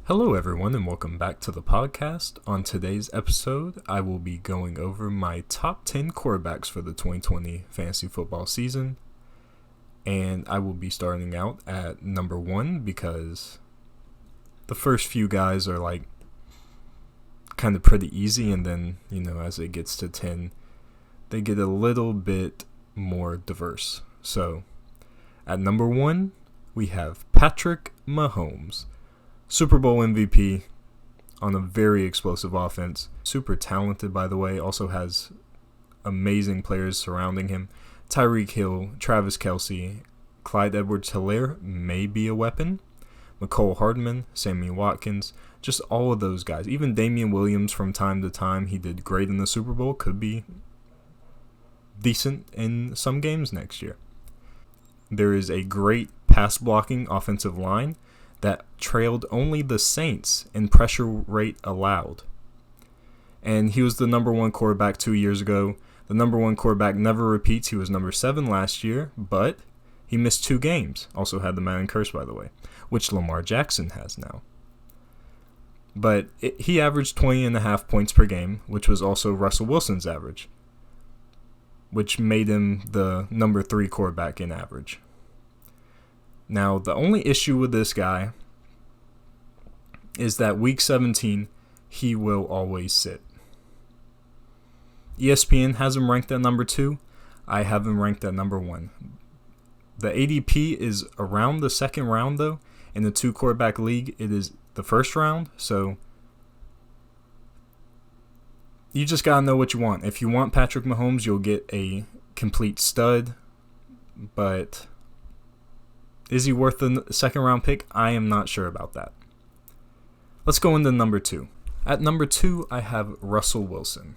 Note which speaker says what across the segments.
Speaker 1: Hello, everyone, and welcome back to the podcast. On today's episode, I will be going over my top 10 quarterbacks for the 2020 fantasy football season. And I will be starting out at number 1 because the first few guys are kind of pretty easy, and then, as it gets to 10, they get a little bit more diverse. So, at number 1, we have Patrick Mahomes. Super Bowl MVP on a very explosive offense. Super talented, by the way. Also has amazing players surrounding him. Tyreek Hill, Travis Kelce, Clyde Edwards-Helaire may be a weapon. Mecole Hardman, Sammy Watkins, just all of those guys. Even Damian Williams from time to time, he did great in the Super Bowl. Could be decent in some games next year. There is a great pass-blocking offensive line that trailed only the Saints in pressure rate allowed. And he was the number 1 quarterback 2 years ago. The number 1 quarterback never repeats. He was number 7 last year, but he missed 2 games. Also had the Madden curse, by the way, which Lamar Jackson has now. But he averaged 20.5 points per game, which was also Russell Wilson's average, which made him the number 3 quarterback in average. Now, the only issue with this guy is that week 17, he will always sit. ESPN has him ranked at number 2. I have him ranked at number 1. The ADP is around the second round, though. In the 2-quarterback league, it is the first round. So, you just got to know what you want. If you want Patrick Mahomes, you'll get a complete stud. But is he worth the second round pick? I am not sure about that. Let's go into number 2. At number 2, I have Russell Wilson.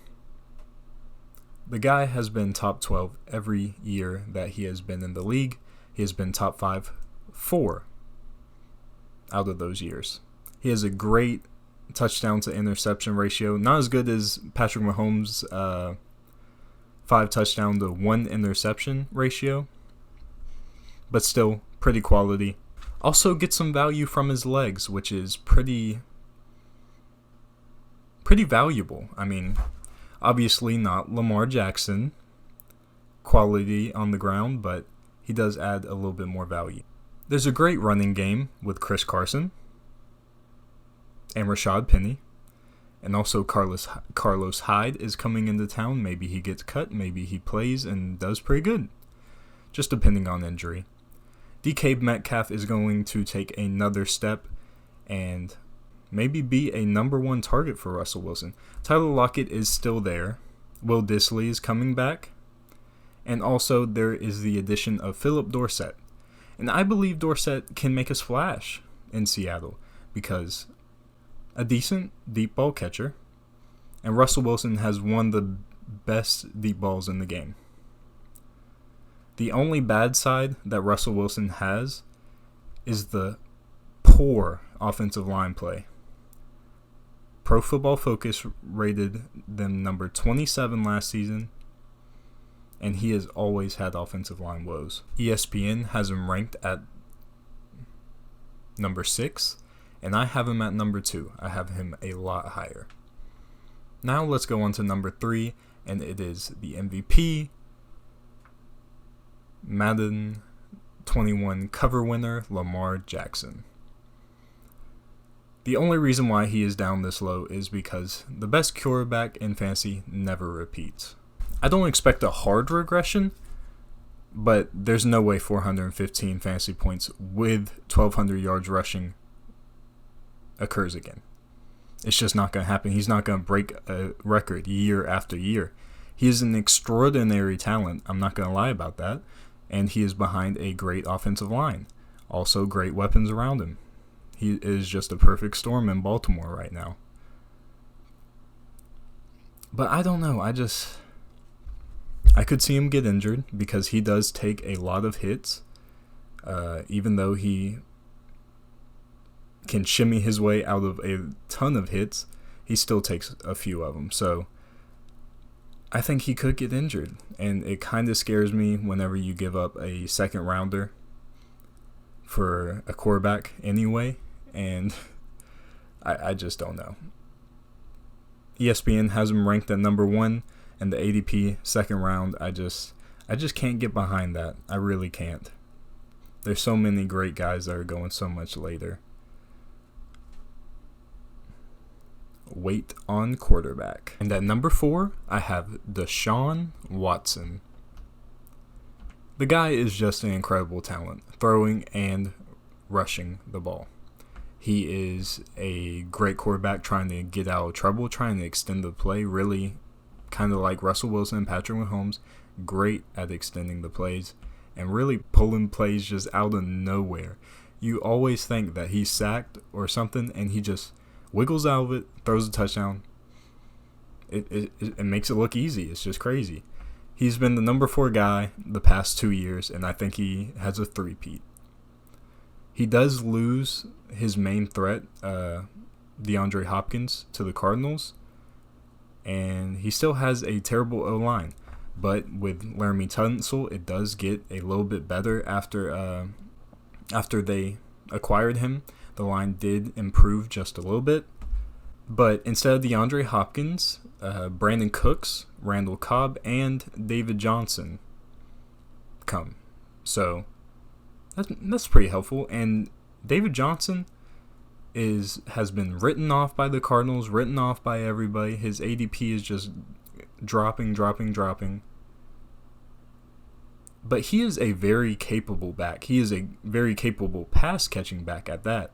Speaker 1: The guy has been top 12 every year that he has been in the league. He has been top 5 4 out of those years. He has a great touchdown to interception ratio. Not as good as Patrick Mahomes' 5 touchdown to 1 interception ratio, but still pretty quality. Also get some value from his legs, which is pretty valuable. I mean, obviously not Lamar Jackson quality on the ground, but he does add a little bit more value. There's a great running game with Chris Carson and Rashad Penny, and also Carlos Hyde is coming into town. Maybe he gets cut, maybe he plays and does pretty good, just depending on injury. DK Metcalf is going to take another step and maybe be a number 1 target for Russell Wilson. Tyler Lockett is still there. Will Dissly is coming back. And also there is the addition of Philip Dorsett. And I believe Dorsett can make a splash in Seattle because a decent deep ball catcher. And Russell Wilson has one of the best deep balls in the game. The only bad side that Russell Wilson has is the poor offensive line play. Pro Football Focus rated them number 27 last season, and he has always had offensive line woes. ESPN has him ranked at number 6, and I have him at number 2. I have him a lot higher. Now let's go on to number 3, and it is the MVP, Madden 21 cover winner, Lamar Jackson. The only reason why he is down this low is because the best quarterback in fantasy never repeats. I don't expect a hard regression, but there's no way 415 fantasy points with 1,200 yards rushing occurs again. It's just not going to happen. He's not going to break a record year after year. He is an extraordinary talent. I'm not going to lie about that. And he is behind a great offensive line. Also great weapons around him. He is just a perfect storm in Baltimore right now. But I don't know. I could see him get injured because he does take a lot of hits. Even though he can shimmy his way out of a ton of hits, he still takes a few of them. So I think he could get injured, and it kind of scares me whenever you give up a second rounder for a quarterback anyway, and I just don't know. ESPN has him ranked at number 1 in the ADP second round. I just can't get behind that. I really can't. There's so many great guys that are going so much later. Wait on quarterback. And at number 4, I have Deshaun Watson. The guy is just an incredible talent, throwing and rushing the ball. He is a great quarterback trying to get out of trouble, trying to extend the play, really kind of like Russell Wilson and Patrick Mahomes, great at extending the plays and really pulling plays just out of nowhere. You always think that he's sacked or something, and he just wiggles out of it, throws a touchdown. It makes it look easy. It's just crazy. He's been the number 4 guy the past 2 years, and I think he has a three-peat. He does lose his main threat, DeAndre Hopkins, to the Cardinals, and he still has a terrible O-line. But with Laramie Tunsil, it does get a little bit better after they acquired him. The line did improve just a little bit. But instead of DeAndre Hopkins, Brandon Cooks, Randall Cobb, and David Johnson come. So that's pretty helpful. And David Johnson has been written off by the Cardinals, written off by everybody. His ADP is just dropping. But he is a very capable back. He is a very capable pass-catching back at that.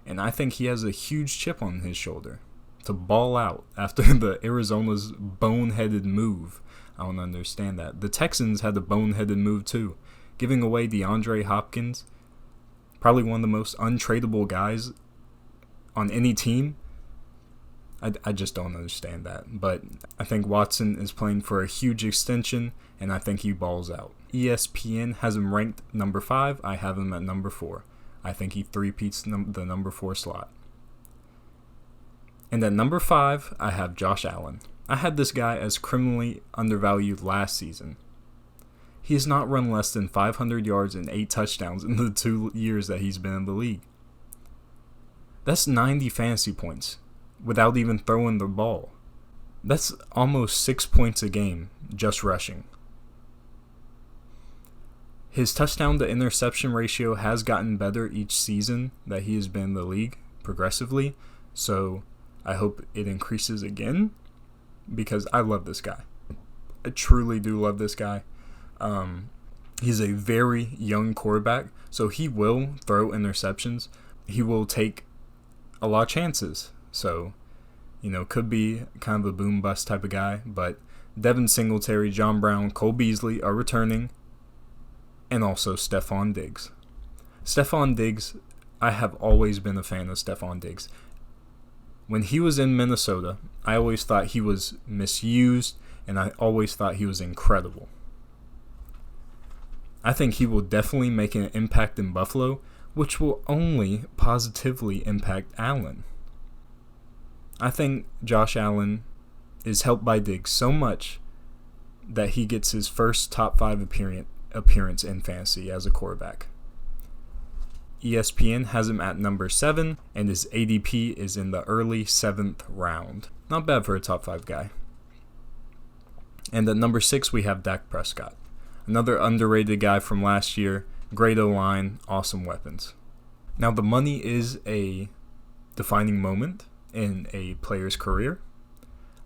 Speaker 1: And I think he has a huge chip on his shoulder to ball out after the Arizona's boneheaded move. I don't understand that. The Texans had a boneheaded move too, giving away DeAndre Hopkins, probably one of the most untradeable guys on any team. I just don't understand that. But I think Watson is playing for a huge extension, and I think he balls out. ESPN has him ranked number 5. I have him at number 4. I think he three-peats the number 4 slot. And at number 5, I have Josh Allen. I had this guy as criminally undervalued last season. He has not run less than 500 yards and 8 touchdowns in the 2 years that he's been in the league. That's 90 fantasy points without even throwing the ball. That's almost 6 points a game just rushing. His touchdown to interception ratio has gotten better each season that he has been in the league progressively, so I hope it increases again because I love this guy. I truly do love this guy. He's a very young quarterback, so he will throw interceptions. He will take a lot of chances. So, could be kind of a boom-bust type of guy. But Devin Singletary, John Brown, Cole Beasley are returning. And also Stephon Diggs. Stephon Diggs, I have always been a fan of Stephon Diggs. When he was in Minnesota, I always thought he was misused, and I always thought he was incredible. I think he will definitely make an impact in Buffalo, which will only positively impact Allen. I think Josh Allen is helped by Diggs so much that he gets his first top 5 appearance in fantasy as a quarterback. ESPN has him at number 7, and his ADP is in the early 7th round. Not bad for a top 5 guy. And at number 6, we have Dak Prescott. Another underrated guy from last year. Great O-line, awesome weapons. Now, the money is a defining moment in a player's career.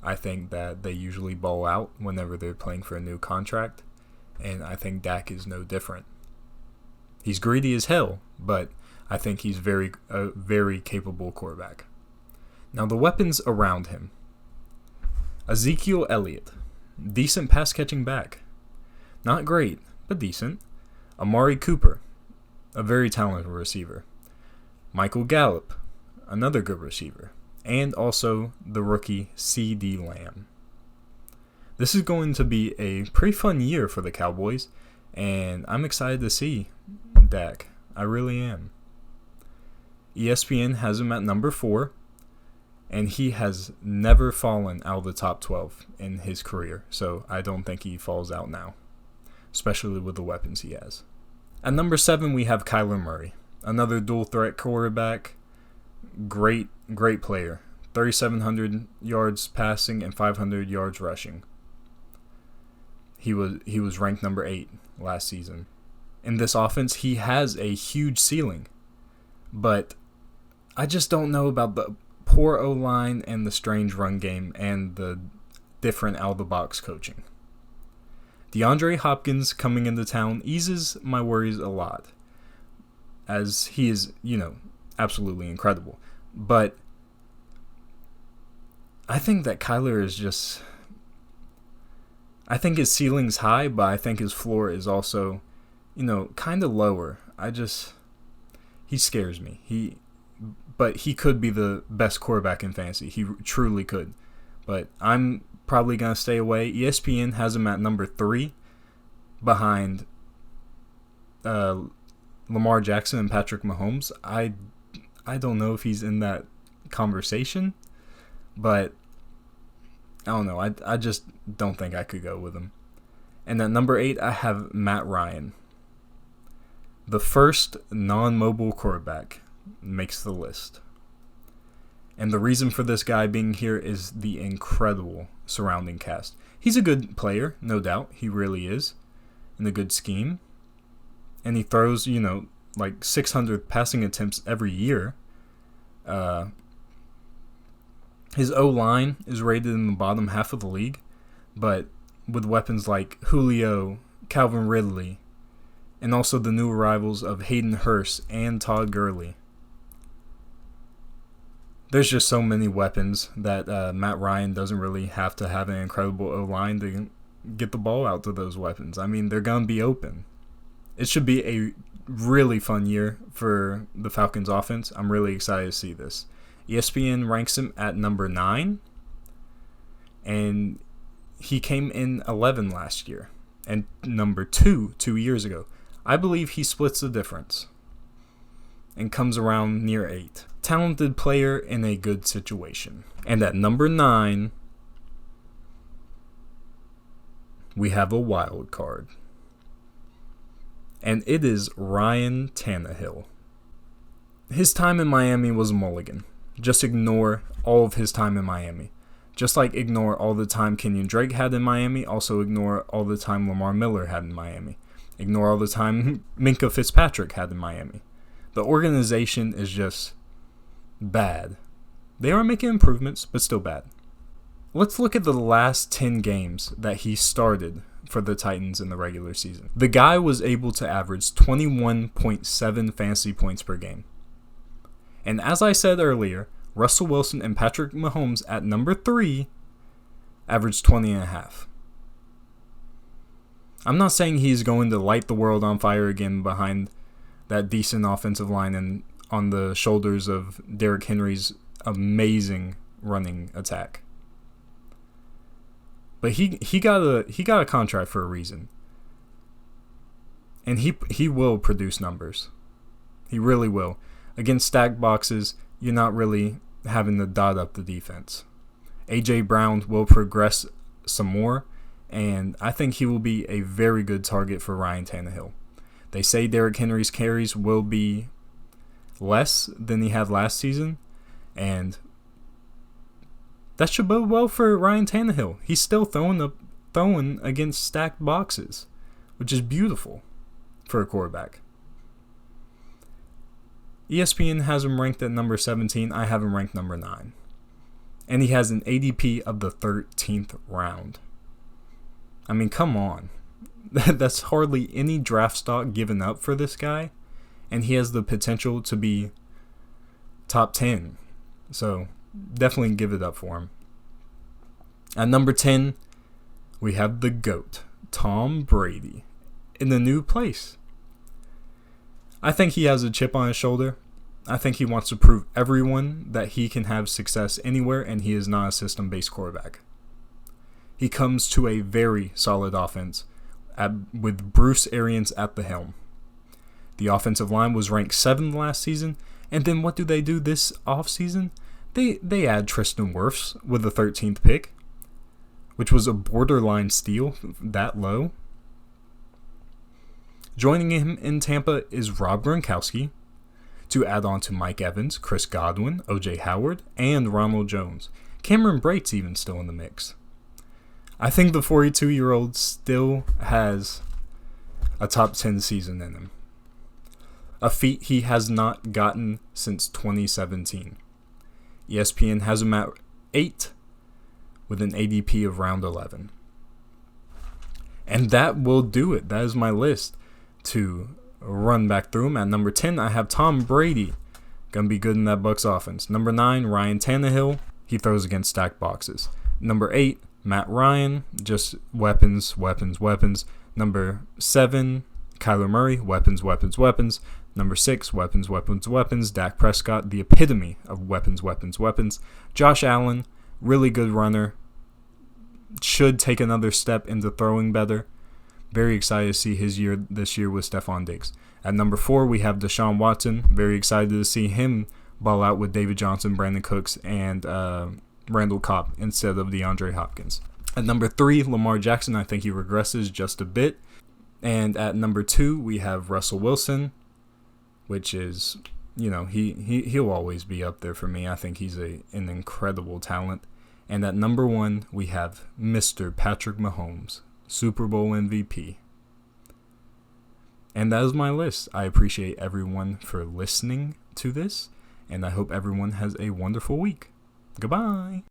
Speaker 1: I think that they usually ball out whenever they're playing for a new contract, and I think Dak is no different. He's greedy as hell, but I think he's a very capable quarterback. Now, the weapons around him. Ezekiel Elliott, decent pass-catching back. Not great, but decent. Amari Cooper, a very talented receiver. Michael Gallup, another good receiver. And also the rookie CeeDee Lamb. This is going to be a pretty fun year for the Cowboys, and I'm excited to see Dak. I really am. ESPN has him at number 4, and he has never fallen out of the top 12 in his career, so I don't think he falls out now, especially with the weapons he has. At number 7, we have Kyler Murray, another dual-threat quarterback. Great player. 3,700 yards passing and 500 yards rushing. He was ranked number 8 last season. In this offense, he has a huge ceiling. But I just don't know about the poor O-line and the strange run game and the different out-of-the-box coaching. DeAndre Hopkins coming into town eases my worries a lot, as he is, absolutely incredible. But I think that Kyler is just... I think his ceiling's high, but I think his floor is also, kind of lower. He scares me. But he could be the best quarterback in fantasy. He truly could. But I'm probably going to stay away. ESPN has him at number 3 behind Lamar Jackson and Patrick Mahomes. I don't know if he's in that conversation, but I don't know. I just don't think I could go with him. And at number 8, I have Matt Ryan. The first non-mobile quarterback makes the list. And the reason for this guy being here is the incredible surrounding cast. He's a good player, no doubt. He really is. In a good scheme. And he throws, like 600 passing attempts every year. His O-line is rated in the bottom half of the league. But with weapons like Julio, Calvin Ridley, and also the new arrivals of Hayden Hurst and Todd Gurley. There's just so many weapons that Matt Ryan doesn't really have to have an incredible O-line to get the ball out to those weapons. I mean, they're going to be open. It should be a really fun year for the Falcons offense. I'm really excited to see this. ESPN ranks him at number 9, and he came in 11 last year and number 2 years ago. I believe he splits the difference and comes around near 8. Talented player in a good situation. And at number 9, we have a wild card. And it is Ryan Tannehill. His time in Miami was a mulligan. Just ignore all of his time in Miami. Just like ignore all the time Kenyon Drake had in Miami, also ignore all the time Lamar Miller had in Miami. Ignore all the time Minkah Fitzpatrick had in Miami. The organization is just bad. They are making improvements, but still bad. Let's look at the last 10 games that he started for the Titans in the regular season. The guy was able to average 21.7 fantasy points per game. And as I said earlier, Russell Wilson and Patrick Mahomes at number 3 averaged 20.5. I'm not saying he's going to light the world on fire again behind that decent offensive line and on the shoulders of Derrick Henry's amazing running attack. But he got a contract for a reason. And he will produce numbers. He really will. Against stacked boxes, you're not really having to dot up the defense. A.J. Brown will progress some more, and I think he will be a very good target for Ryan Tannehill. They say Derrick Henry's carries will be less than he had last season, and that should bode well for Ryan Tannehill. He's still throwing against stacked boxes, which is beautiful for a quarterback. ESPN has him ranked at number 17. I have him ranked number 9. And he has an ADP of the 13th round. I mean, come on. That's hardly any draft stock given up for this guy. And he has the potential to be top 10. So, definitely give it up for him. At number 10, we have the GOAT, Tom Brady, in the new place. I think he has a chip on his shoulder. I think he wants to prove everyone that he can have success anywhere, and he is not a system-based quarterback. He comes to a very solid offense with Bruce Arians at the helm. The offensive line was ranked 7th last season, and then what do they do this offseason? They add Tristan Wirfs with the 13th pick, which was a borderline steal that low. Joining him in Tampa is Rob Gronkowski. to add on to Mike Evans, Chris Godwin, O.J. Howard, and Ronald Jones. Cameron Brate's even still in the mix. I think the 42-year-old still has a top 10 season in him. A feat he has not gotten since 2017. ESPN has him at 8 with an ADP of round 11. And that will do it. That is my list. To run back through them, at number 10, I have Tom Brady. Gonna be good in that Bucs offense. Number 9, Ryan Tannehill. He throws against stacked boxes. Number 8, Matt Ryan. Just weapons, weapons, weapons. Number 7, Kyler Murray. Weapons, weapons, weapons. Number 6, weapons, weapons, weapons. Dak Prescott, the epitome of weapons, weapons, weapons. Josh Allen, really good runner. Should take another step into throwing better. Very excited to see his year this year with Stephon Diggs. At number 4, we have Deshaun Watson. Very excited to see him ball out with David Johnson, Brandon Cooks, and Randall Cobb instead of DeAndre Hopkins. At number 3, Lamar Jackson. I think he regresses just a bit. And at number 2, we have Russell Wilson, which is, he'll always be up there for me. I think he's an incredible talent. And at number 1, we have Mr. Patrick Mahomes, Super Bowl MVP. And that is my list. I appreciate everyone for listening to this, and I hope everyone has a wonderful week. Goodbye.